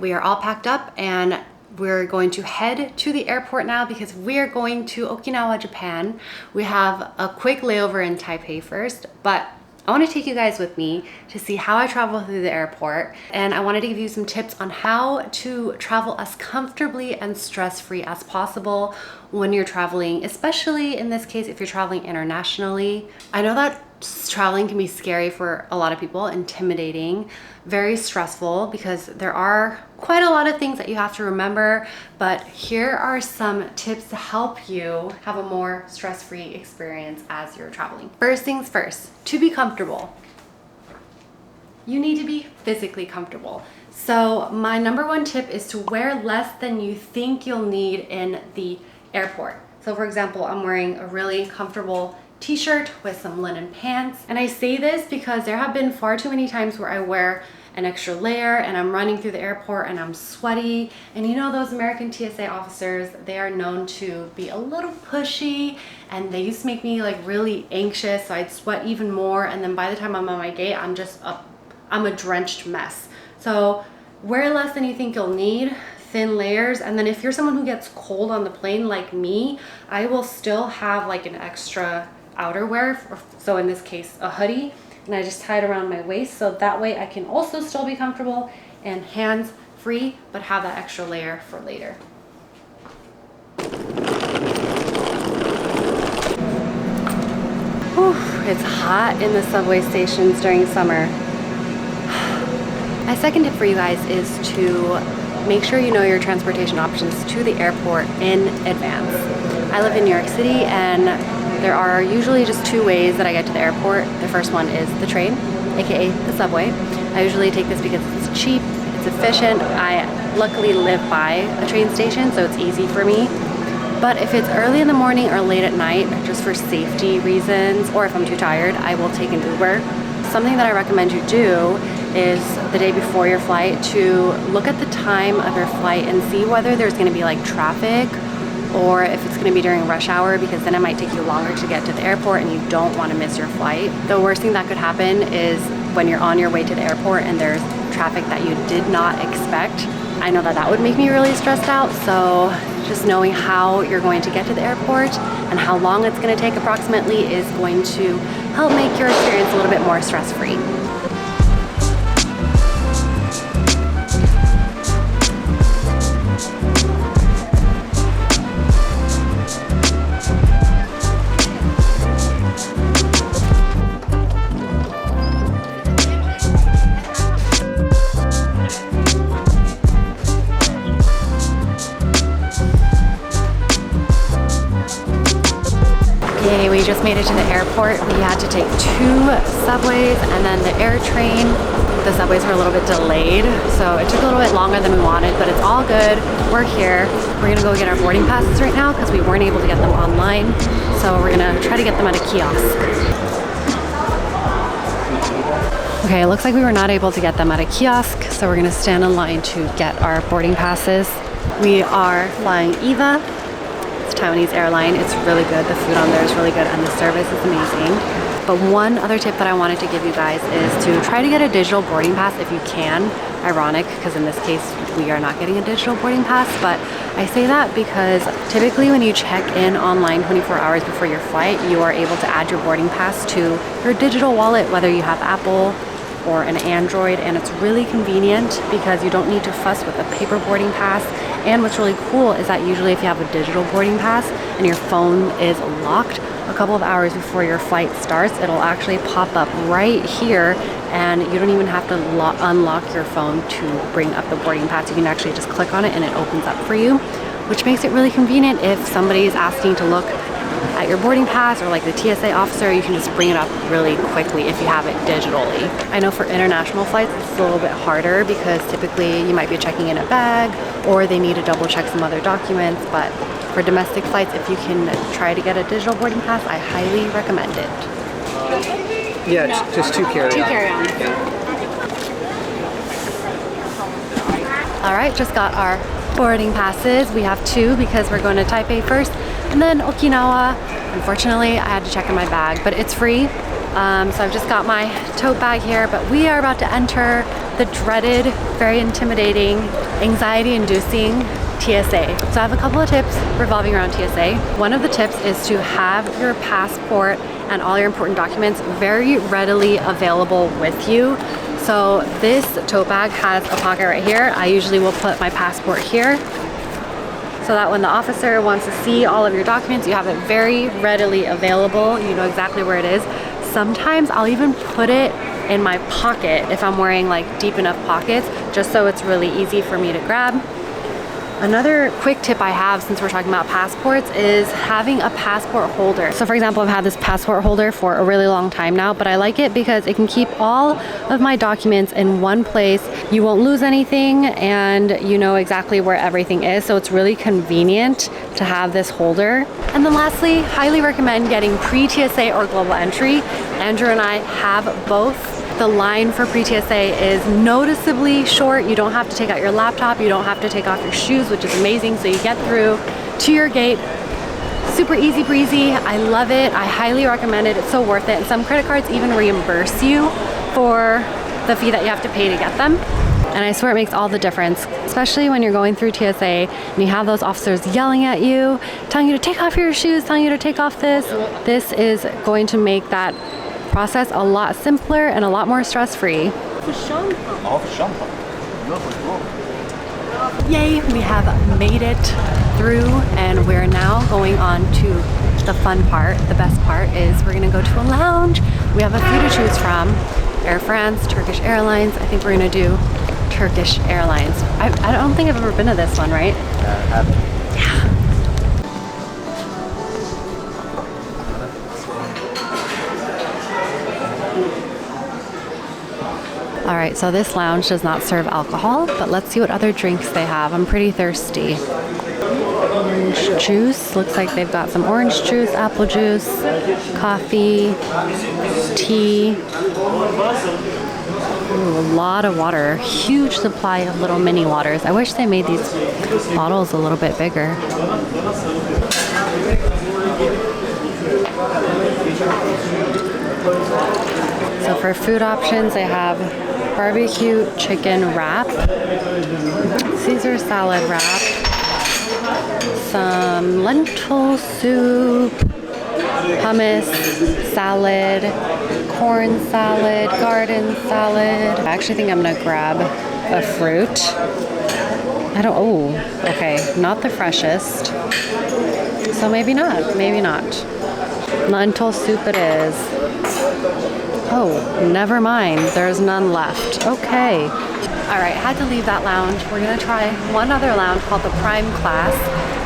we are all packed up and we're going to head to the airport now because we're going to Okinawa, Japan. We have a quick layover in Taipei first, but I want to take you guys with me to see how I travel through the airport, and I wanted to give you some tips on how to travel as comfortably and stress-free as possible when you're traveling, especially in this case if you're traveling internationally. I know that traveling can be scary for a lot of people, intimidating, very stressful because there are quite a lot of things that you have to remember, but here are some tips to help you have a more stress-free experience as you're traveling. First things first, to be comfortable, you need to be physically comfortable. So my number one tip is to wear less than you think you'll need in the airport. So for example, I'm wearing a really comfortable t-shirt with some linen pants. And I say this because there have been far too many times where I wear an extra layer and I'm running through the airport and I'm sweaty. And you know those American TSA officers, they are known to be a little pushy and they used to make me like really anxious, so I'd sweat even more. And then by the time I'm on my gate, I'm a drenched mess. So wear less than you think you'll need, thin layers. And then if you're someone who gets cold on the plane like me, I will still have like an extra outerwear, so in this case a hoodie, and I just tie it around my waist so that way I can also still be comfortable and hands free, but have that extra layer for later. Whew, it's hot in the subway stations during summer. My second tip for you guys is to make sure you know your transportation options to the airport in advance. I live in New York City and there are usually just two ways that I get to the airport. The first one is the train, aka the subway. I usually take this because it's cheap, it's efficient. I luckily live by a train station, so it's easy for me. But if it's early in the morning or late at night, just for safety reasons, or if I'm too tired, I will take an Uber. Something that I recommend you do is the day before your flight to look at the time of your flight and see whether there's going to be like traffic or if it's going to be during rush hour, because then it might take you longer to get to the airport and you don't want to miss your flight. The worst thing that could happen is when you're on your way to the airport and there's traffic that you did not expect. I know that would make me really stressed out, so just knowing how you're going to get to the airport and how long it's going to take approximately is going to help make your experience a little bit more stress-free. We just made it to the airport. We had to take 2 subways and then the air train. The subways were a little bit delayed, so it took a little bit longer than we wanted, but it's all good. We're here. We're gonna go get our boarding passes right now because we weren't able to get them online. So we're gonna try to get them at a kiosk. Okay, it looks like we were not able to get them at a kiosk, so we're gonna stand in line to get our boarding passes. We are flying EVA. Taiwanese airline. It's really good. The food on there is really good and the service is amazing. But one other tip that I wanted to give you guys is to try to get a digital boarding pass if you can. Ironic, because in this case we are not getting a digital boarding pass, but I say that because typically when you check in online 24 hours before your flight, you are able to add your boarding pass to your digital wallet, whether you have Apple or an Android, and it's really convenient because you don't need to fuss with a paper boarding pass. And what's really cool is that usually if you have a digital boarding pass and your phone is locked, a couple of hours before your flight starts, it'll actually pop up right here and you don't even have to unlock your phone to bring up the boarding pass. You can actually just click on it and it opens up for you, which makes it really convenient if somebody is asking to look at your boarding pass or like the TSA officer, you can just bring it up really quickly if you have it digitally. I know for international flights it's a little bit harder because typically you might be checking in a bag or they need to double check some other documents, but for domestic flights, if you can try to get a digital boarding pass, I highly recommend it. Yeah, no. Just 2 carry-on. 2 carry-on. Yeah. All right, just got our boarding passes. We have 2 because we're going to Taipei first and then Okinawa. Unfortunately, I had to check in my bag, but it's free. So I've just got my tote bag here, but we are about to enter the dreaded, very intimidating, anxiety-inducing TSA. So I have a couple of tips revolving around TSA. One of the tips is to have your passport and all your important documents very readily available with you. So this tote bag has a pocket right here. I usually will put my passport here so that when the officer wants to see all of your documents, you have it very readily available. You know exactly where it is. Sometimes I'll even put it in my pocket if I'm wearing like deep enough pockets, just so it's really easy for me to grab. Another quick tip I have, since we're talking about passports, is having a passport holder. So for example, I've had this passport holder for a really long time now, but I like it because it can keep all of my documents in one place. You won't lose anything and you know exactly where everything is. So it's really convenient to have this holder. And then lastly, highly recommend getting pre-TSA or global entry. Andrew and I have both. The line for pre-TSA is noticeably short. You don't have to take out your laptop. You don't have to take off your shoes, which is amazing. So you get through to your gate. Super easy breezy. I love it. I highly recommend it. It's so worth it. And some credit cards even reimburse you for the fee that you have to pay to get them. And I swear it makes all the difference, especially when you're going through TSA and you have those officers yelling at you, telling you to take off your shoes, telling you to take off this. This is going to make that process a lot simpler and a lot more stress-free. Yay, we have made it through and we're now going on to the fun part. The best part is we're gonna go to a lounge. We have a few to choose from. Air France, Turkish Airlines. I think we're gonna do Turkish Airlines. I don't think I've ever been to this one, right? I haven't. Yeah. All right, so this lounge does not serve alcohol, but let's see what other drinks they have. I'm pretty thirsty. Orange juice, looks like they've got some orange juice, apple juice, coffee, tea. Ooh, a lot of water, huge supply of little mini waters. I wish they made these bottles a little bit bigger. So for food options, they have barbecue chicken wrap, Caesar salad wrap, some lentil soup, hummus, salad, corn salad, garden salad. I actually think I'm gonna grab a fruit. Okay, not the freshest. So maybe not, maybe not. Lentil soup it is. Oh, never mind. There's none left. Okay. All right, had to leave that lounge. We're gonna try one other lounge called the Prime Class.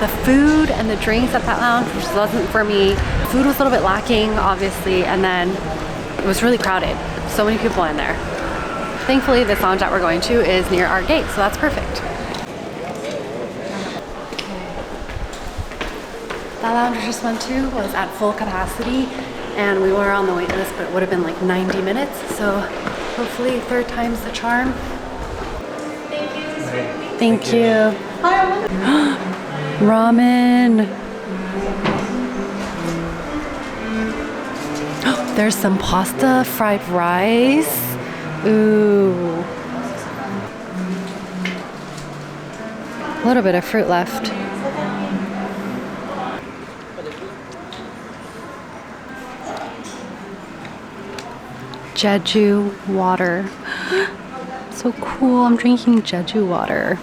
The food and the drinks at that lounge, which wasn't for me. Food was a little bit lacking, obviously, and then it was really crowded. So many people in there. Thankfully, this lounge that we're going to is near our gate, so that's perfect. That lounge I just went to was at full capacity. And we were on the wait list, but it would have been like 90 minutes. So hopefully third time's the charm. Thank you. Ramen. There's some pasta, fried rice. Ooh. A little bit of fruit left. Jeju water. So cool, I'm drinking Jeju water.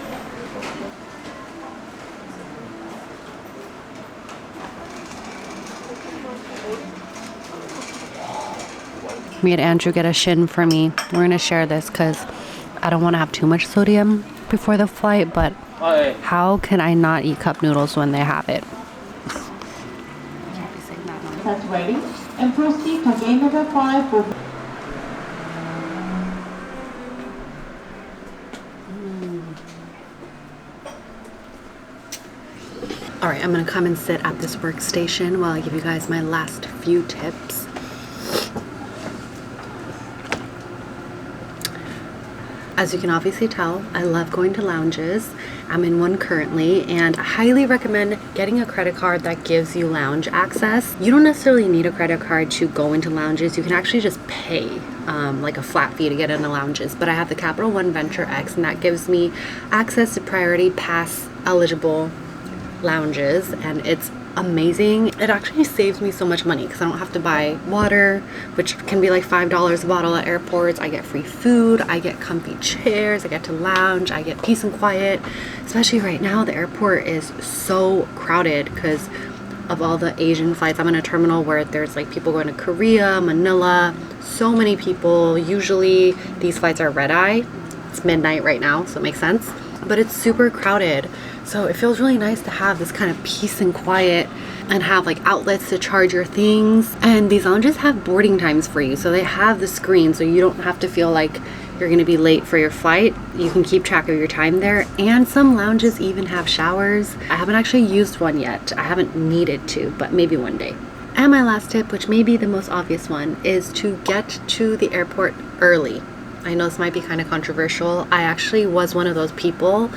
Me and Andrew get a shin for me. We're gonna share this because I don't want to have too much sodium before the flight, but how can I not eat cup noodles when they have it? That's ready. And proceed to game number 5 for All right, I'm gonna come and sit at this workstation while I give you guys my last few tips. As you can obviously tell, I love going to lounges, I'm in one currently, and I highly recommend getting a credit card that gives you lounge access. You don't necessarily need a credit card to go into lounges. You can actually just pay like a flat fee to get into lounges. But I have the Capital One Venture X, and that gives me access to priority pass eligible lounges, and it's amazing. It actually saves me so much money because I don't have to buy water, which can be like $5 a bottle at airports. I get free food, I get comfy chairs, I get to lounge, I get peace and quiet. Especially right now, the airport is so crowded because of all the Asian flights. I'm in a terminal where there's like people going to Korea, Manila, so many people. Usually these flights are red eye. It's midnight right now, so it makes sense, but it's super crowded. So it feels really nice to have this kind of peace and quiet and have like outlets to charge your things. And these lounges have boarding times for you. So they have the screen so you don't have to feel like you're going to be late for your flight. You can keep track of your time there. And some lounges even have showers. I haven't actually used one yet. I haven't needed to, but maybe one day. And my last tip, which may be the most obvious one, is to get to the airport early. I know this might be kind of controversial. I actually was one of those people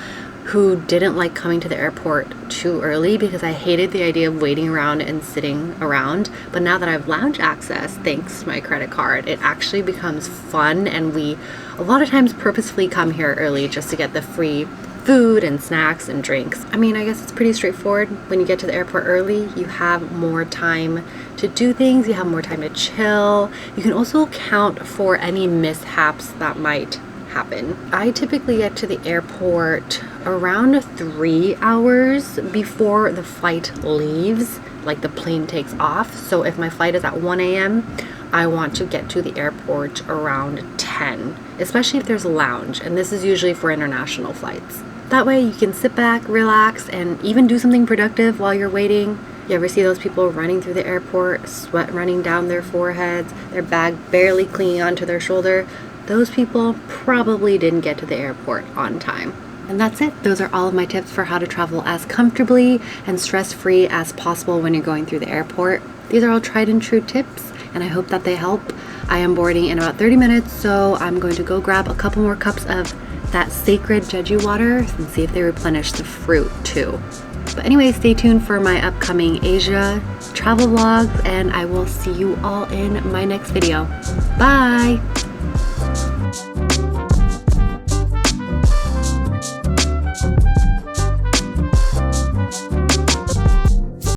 who didn't like coming to the airport too early because I hated the idea of waiting around and sitting around. But now that I have lounge access, thanks to my credit card, it actually becomes fun, and we a lot of times purposefully come here early just to get the free food and snacks and drinks. I mean, I guess it's pretty straightforward. When you get to the airport early, you have more time to do things, you have more time to chill. You can also account for any mishaps that might happen. I typically get to the airport around 3 hours before the flight leaves, like the plane takes off. So if my flight is at 1 a.m., I want to get to the airport around 10, especially if there's a lounge, and this is usually for international flights. That way you can sit back, relax, and even do something productive while you're waiting. You ever see those people running through the airport, sweat running down their foreheads, their bag barely clinging onto their shoulder? Those people probably didn't get to the airport on time. And that's it. Those are all of my tips for how to travel as comfortably and stress-free as possible when you're going through the airport. These are all tried and true tips, and I hope that they help. I am boarding in about 30 minutes, so I'm going to go grab a couple more cups of that sacred Jeju water and see if they replenish the fruit too. But anyway, stay tuned for my upcoming Asia travel vlogs, and I will see you all in my next video. Bye!